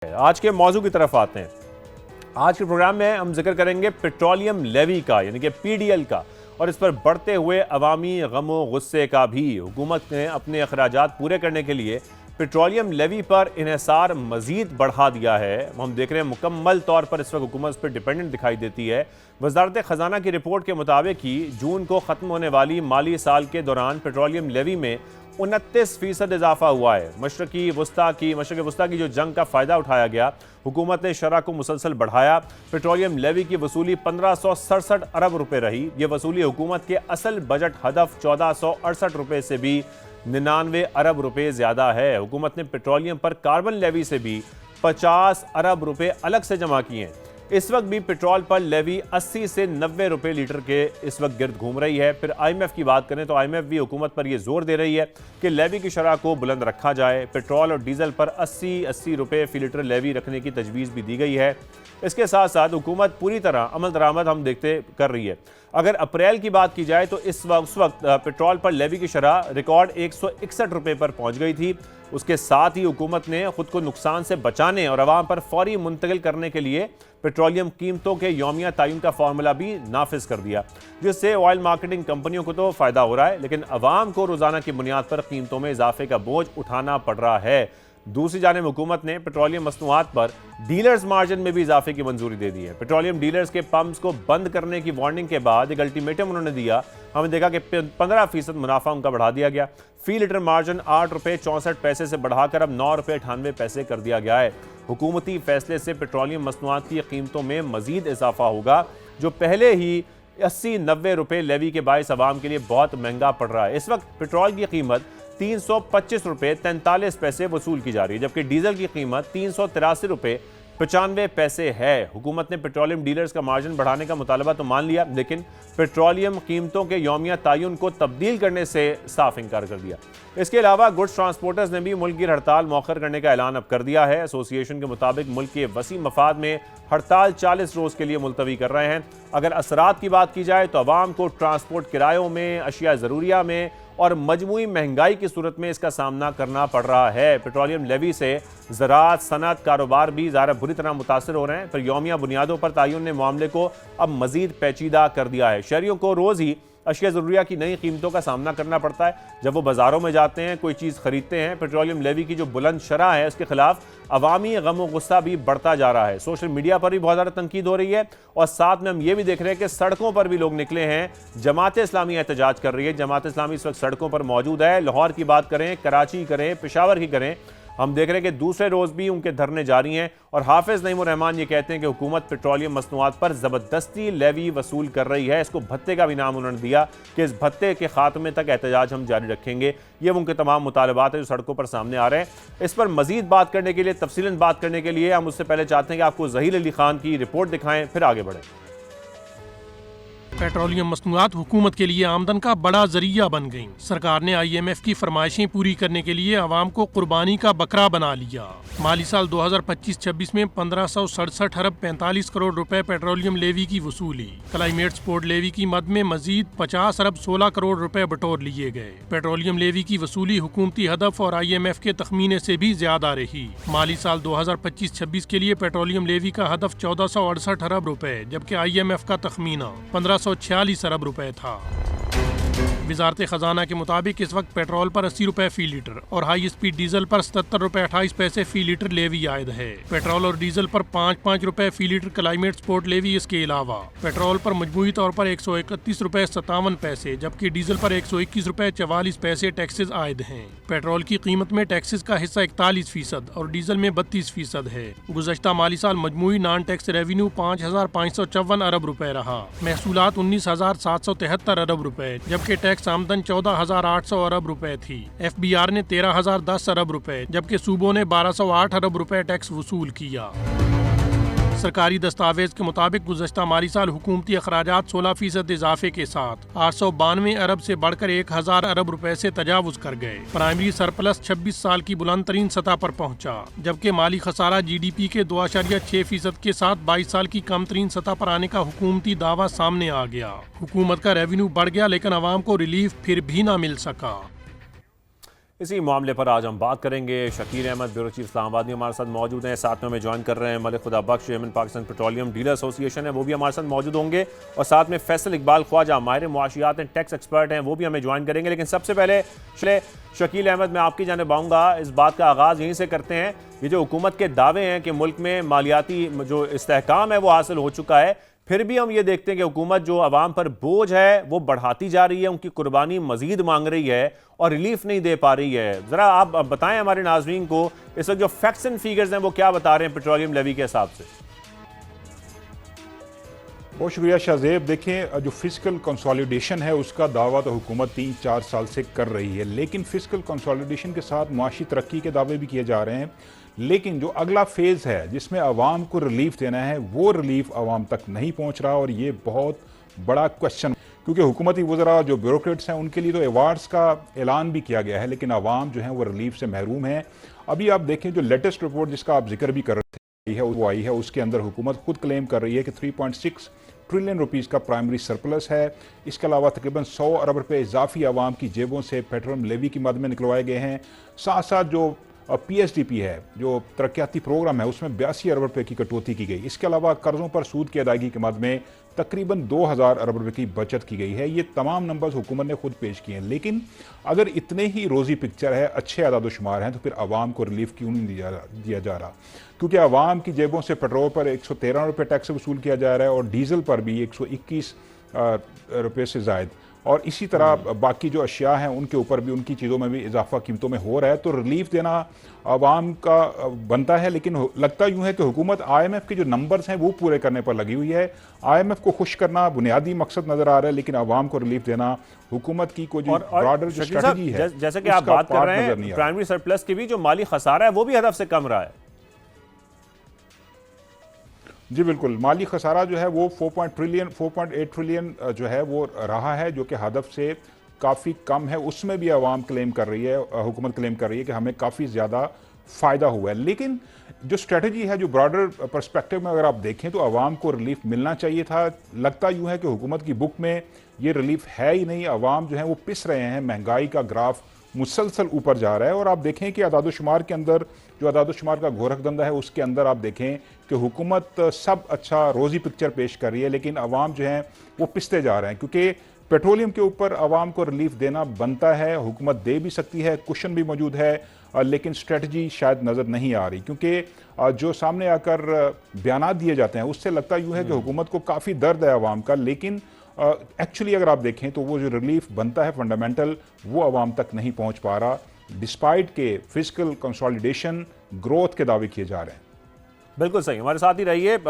आज के मौजू की तरफ आते हैं। आज के प्रोग्राम में हम जिक्र करेंगे पेट्रोलियम लेवी का, यानी कि पीडीएल का, और इस पर बढ़ते हुए अवामी गमो गुस्से का भी। हुकूमत ने अपने अखराजात पूरे करने के लिए पेट्रोलियम लेवी पर इन्हिसार मजीद बढ़ा दिया है। हम देख रहे हैं मुकम्मल तौर पर इस वक्त हुकूमत पर डिपेंडेंट दिखाई देती है। वजारत खजाना की रिपोर्ट के मुताबिक ही जून को ख़त्म होने वाली माली साल के दौरान पेट्रोलियम लेवी में 29% इजाफा हुआ है। मशरक़ी वस्ता की जो जंग का फ़ायदा उठाया गया, हुकूमत ने शरह को मुसलसल बढ़ाया। पेट्रोलियम लेवी की वसूली 1567 अरब रुपए रही। ये वसूली हुकूमत के असल बजट हदफ 1468 रुपए से भी 99 अरब रुपए ज़्यादा है। हुकूमत ने पेट्रोलियम पर कार्बन लेवी से भी 50 अरब रुपए अलग से जमा किए हैं। इस वक्त भी पेट्रोल पर लेवी 80 से 90 रुपए लीटर के इस वक्त गिर्द घूम रही है। फिर IMF की बात करें तो IMF भी हुकूमत पर यह जोर दे रही है कि लेवी की शरह को बुलंद रखा जाए। पेट्रोल और डीजल पर 80 रुपए फी लीटर लेवी रखने की तजवीज़ भी दी गई है। इसके साथ साथ हुकूमत पूरी तरह अमल दरामद हम देखते कर रही है। अगर अप्रैल की बात की जाए तो उस वक्त पेट्रोल पर लेवी की शरह रिकॉर्ड 161 रुपए पर पहुंच गई थी। उसके साथ ही हुकूमत ने खुद को नुकसान से बचाने और अवाम पर फौरी मुंतकिल करने के लिए पेट्रोलियम कीमतों के यौमिया तयन का फार्मूला भी नाफिज कर दिया, जिससे ऑयल मार्केटिंग कंपनियों को तो फायदा हो रहा है, लेकिन अवाम को रोजाना की बुनियाद पर कीमतों में इजाफे का बोझ उठाना पड़ रहा है। दूसरी जानिब हुकूमत ने पेट्रोलियम मसनूआत पर डीलर्स मार्जिन में भी इजाफे की मंजूरी दे दी है। पेट्रोलियम डीलर्स के पंप्स को बंद करने की वार्निंग के बाद एक अल्टीमेटम उन्होंने दिया। हमने देखा कि 15% मुनाफा उनका बढ़ा दिया गया। फी लीटर मार्जिन 8 रुपये 64 पैसे से बढ़ाकर अब 9 रुपये 98 पैसे कर दिया गया है। हुकूमती फैसले से पेट्रोलियम मसनूआत की कीमतों में मजीद इजाफा होगा, जो पहले ही 80-90 रुपये लेवी के बायस अवाम के लिए बहुत महंगा पड़ रहा है। इस वक्त पेट्रोल की कीमत 325 रुपये 43 पैसे वसूल की जा रही है, जबकि डीजल की कीमत 383 रुपये 95 पैसे है। हुकूमत ने पेट्रोलियम डीलर्स का मार्जिन बढ़ाने का मुतालबा तो मान लिया, लेकिन पेट्रोलियम कीमतों के यौमिया तयन को तब्दील करने से साफ इनकार कर दिया। इसके अलावा गुड्स ट्रांसपोर्टर्स ने भी मुल्क की हड़ताल मौखर करने का ऐलान अब कर दिया है। एसोसिएशन के मुताबिक मुल्क के वसी मफाद में हड़ताल 40 रोज के लिए मुलतवी कर रहे हैं। अगर असरात की बात की जाए तो अवाम को ट्रांसपोर्ट किरायों में, अशिया ज़रूरिया में और मजमूई महंगाई की सूरत में इसका सामना करना पड़ रहा है। पेट्रोलियम लेवी से ज़राअत, सनअत, कारोबार भी ज़्यादा बुरी तरह मुतासर हो रहे हैं। फिर यौमिया बुनियादों पर तयन ने मामले को अब मजीद पेचीदा कर दिया है। शहरियों को रोज़ ही अशिया ज़रूरिया की नई कीमतों का सामना करना पड़ता है। जब वो बाज़ारों में जाते हैं, कोई चीज़ खरीदते हैं, पेट्रोलियम लेवी की जो बुलंद शरह है उसके खिलाफ अवामी गम और गुस्सा भी बढ़ता जा रहा है। सोशल मीडिया पर भी बहुत ज़्यादा तनकीद हो रही है और साथ में हम ये भी देख रहे हैं कि सड़कों पर भी लोग निकले हैं। जमात इस्लामी एहतजाज कर रही है। जमात इस्लामी इस वक्त सड़कों पर मौजूद है। लाहौर की बात करें, कराची करें, पेशावर की करें, हम देख रहे हैं कि दूसरे रोज भी उनके धरने जारी हैं। और हाफिज नईमुर रहमान ये कहते हैं कि हुकूमत पेट्रोलियम मसनूआत पर जबरदस्ती लेवी वसूल कर रही है। इसको भत्ते का भी नाम उन्होंने दिया कि इस भत्ते के खात्मे तक एहतजाज हम जारी रखेंगे। ये उनके तमाम मुतालबात है जो सड़कों पर सामने आ रहे हैं। इस पर मजीद बात करने के लिए, तफसीलन बात करने के लिए हम उससे पहले चाहते हैं कि आपको ज़हीर अली खान की रिपोर्ट दिखाएं, फिर आगे बढ़ें। पेट्रोलियम मसनूआत हुकूमत के लिए आमदन का बड़ा जरिया बन गईं। सरकार ने IMF की फरमाइशें पूरी करने के लिए आवाम को कुर्बानी का बकरा बना लिया। माली साल 2025-26 में 1567 अरब 45 करोड़ रुपए पेट्रोलियम लेवी की वसूली। क्लाइमेट सपोर्ट लेवी की मद में मजीद 50 अरब 16 करोड़ रुपए बटोर लिए गए। पेट्रोलियम लेवी की वसूली हुकूमती हदफ और IMF के तखमीने से भी ज्यादा रही। माली साल 2025-26 के लिए पेट्रोलियम लेवी का हदफ 1468 अरब रुपए, जबकि IMF का तखमीना 1546 अरब रुपए था। वजारत खजाना के मुताबिक इस वक्त पेट्रोल पर 80 रुपए फी लीटर और हाई स्पीड डीजल पर 77 रुपए 28 पैसे फी लीटर लेवी आयद है। पेट्रोल और डीजल पर 5-5 रुपए फी लीटर क्लाइमेट सपोर्ट लेवी। इसके अलावा पेट्रोल पर मजमूई तौर पर 131 रुपए 57 पैसे, जबकि डीजल पर 121 रुपए 44 पैसे टैक्सेस आयद हैं। पेट्रोल की कीमत में टैक्सेस का हिस्सा 41% और डीजल में 32% है। गुज़श्ता माली साल मजमूई नॉन टैक्स रेवेन्यू 5554 अरब रुपए रहा। महसूलात 19,773 अरब रुपए, जबकि टैक्स आमदन 14,800 अरब रुपए थी। FBR ने 13,010 अरब रुपए, जबकि सूबों ने 1,208 अरब रुपए टैक्स वसूल किया। सरकारी दस्तावेज के मुताबिक गुज़श्ता माली साल हुकूमती अखराजात 16% इजाफे के साथ 892 अरब से बढ़कर 1,000 अरब रुपए से तजावुज कर गए। प्राइमरी सरप्लस 26 साल की बुलंद तरीन सतह पर पहुंचा, जबकि माली खसारा GDP के 2.6% के साथ 22 साल की कम तरीन सतह पर आने का हुकूमती दावा सामने आ गया। हुकूमत का रेवेन्यू बढ़ गया, लेकिन आवाम को रिलीफ फिर भी ना मिल सका। इसी मामले पर आज हम बात करेंगे। शकील अहमद ब्यूरो चीफ इस्लामाबाद में हमारे साथ मौजूद हैं, साथ में हमें ज्वाइन कर रहे हैं Malik Khuda Bakhsh, chairman Pakistan petroleum dealer association है, वो भी हमारे साथ मौजूद होंगे, और साथ में फैसल इकबाल ख्वाजा माहिर मुआशियात हैं, टैक्स एक्सपर्ट हैं, वो भी हमें ज्वाइन करेंगे। लेकिन सबसे पहले शकील अहमद, मैं आपकी जानिब आऊँगा, इस बात का आगाज़ यहीं से करते हैं। ये जो हुकूमत के दावे हैं कि मुल्क में मालियाती जो इस्तेहकाम है वो हासिल हो चुका है, फिर भी हम ये देखते हैं कि हुकूमत जो आवाम पर बोझ है वो बढ़ाती जा रही है, उनकी कुर्बानी मजीद मांग रही है और रिलीफ नहीं दे पा रही है। ज़रा आप बताएं हमारे नाज़रीन को इस वक्त जो फैक्ट्स एंड फिगर्स हैं वो क्या बता रहे हैं पेट्रोलियम लेवी के हिसाब से। बहुत शुक्रिया शाहजेब। देखें, जो फिजिकल कंसोलिडेशन है उसका दावा तो हुकूमत 3-4 साल से कर रही है, लेकिन फिजिकल कंसोलिडेशन के साथ मुआशी तरक्की के दावे भी किए जा रहे हैं, लेकिन जो अगला फेज़ है जिसमें आवाम को रिलीफ देना है वो रिलीफ आवाम तक नहीं पहुंच रहा, और ये बहुत बड़ा क्वेश्चन, क्योंकि हुकूमती वज़रा जो ब्यूरोक्रेट्स हैं उनके लिए तो अवार्ड्स का ऐलान भी किया गया है, लेकिन आवाम जो है वो रिलीफ से महरूम है। अभी आप देखें जो लेटेस्ट रिपोर्ट जिसका आप जिक्र भी कर रहे थे वो आई है, उसके अंदर हुकूमत खुद क्लेम कर रही है कि 3.6 ट्रिलियन रुपीस का प्राइमरी सरप्लस है। इसके अलावा तकरीबन 100 अरब रुपए इजाफी आवाम की जेबों से पेट्रोलियम लेवी की मद में निकलवाए गए हैं। साथ साथ जो PSDP है, जो तरक्याती प्रोग्राम है, उसमें 82 अरब रुपए की कटौती की गई। इसके अलावा कर्जों पर सूद की अदायगी की मद में तकरीबन 2000 अरब रुपए की बचत की गई है। ये तमाम नंबर्स हुकूमत ने खुद पेश किए हैं, लेकिन अगर इतने ही रोज़ी पिक्चर है, अच्छे आदादोशुमार हैं, तो फिर आवाम को रिलीफ क्यों नहीं दिया जा रहा? क्योंकि आवाम की जेबों से पेट्रोल पर 113 रुपये टैक्स वसूल किया जा रहा है और डीजल पर भी 121 रुपये से ज़ायद, और इसी तरह बाकी जो अशिया हैं उनके ऊपर भी, उनकी चीज़ों में भी इजाफा कीमतों में हो रहा है। तो रिलीफ देना आवाम का बनता है, लेकिन लगता यूँ है कि हुकूमत IMF के जो नंबर्स हैं वो पूरे करने पर लगी हुई है। IMF को खुश करना बुनियादी मकसद नज़र आ रहा है, लेकिन आवाम को रिलीफ देना हुकूमत की कोई ब्रॉडर जो स्ट्रेटजी है, जैसे कि आप बात कर रहे हैं प्राइमरी सरप्लस की भी जो माली खसारा है वो भी हदफ से कम रहा है। जी बिल्कुल, माली खसारा जो है वो 4.8 ट्रिलियन जो है वो रहा है, जो कि हदफ से काफ़ी कम है। उसमें भी आवाम क्लेम कर रही है, हुकूमत क्लेम कर रही है कि हमें काफ़ी ज़्यादा फ़ायदा हुआ है। लेकिन जो स्ट्रेटजी है, जो ब्रॉडर पर्सपेक्टिव में अगर आप देखें तो आवाम को रिलीफ मिलना चाहिए था। लगता यूँ है कि हुकूमत की बुक में ये रिलीफ है ही नहीं। आवाम जो है वो पिस रहे हैं, महंगाई का ग्राफ मुसलसल ऊपर जा रहा है। और आप देखें कि अदादोशुमार के अंदर, जो अदादोशुमार का गोरखधंधा है उसके अंदर आप देखें कि हुकूमत सब अच्छा रोज़ी पिक्चर पेश कर रही है, लेकिन आवाम जो है वो पिसते जा रहे हैं। क्योंकि पेट्रोलियम के ऊपर आवाम को रिलीफ देना बनता है, हुकूमत दे भी सकती है, कुशन भी मौजूद है, लेकिन स्ट्रेटजी शायद नज़र नहीं आ रही। क्योंकि जो सामने आकर बयानात दिए जाते हैं उससे लगता यूँ है कि हुकूमत को काफ़ी दर्द है आवाम का, लेकिन एक्चुअली अगर आप देखें तो वो जो रिलीफ बनता है फंडामेंटल, वो आवाम तक नहीं पहुंच पा रहा, डिस्पाइट के फिजिकल कंसोलिडेशन ग्रोथ के दावे किए जा रहे हैं। बिल्कुल सही, हमारे साथ ही रहिए।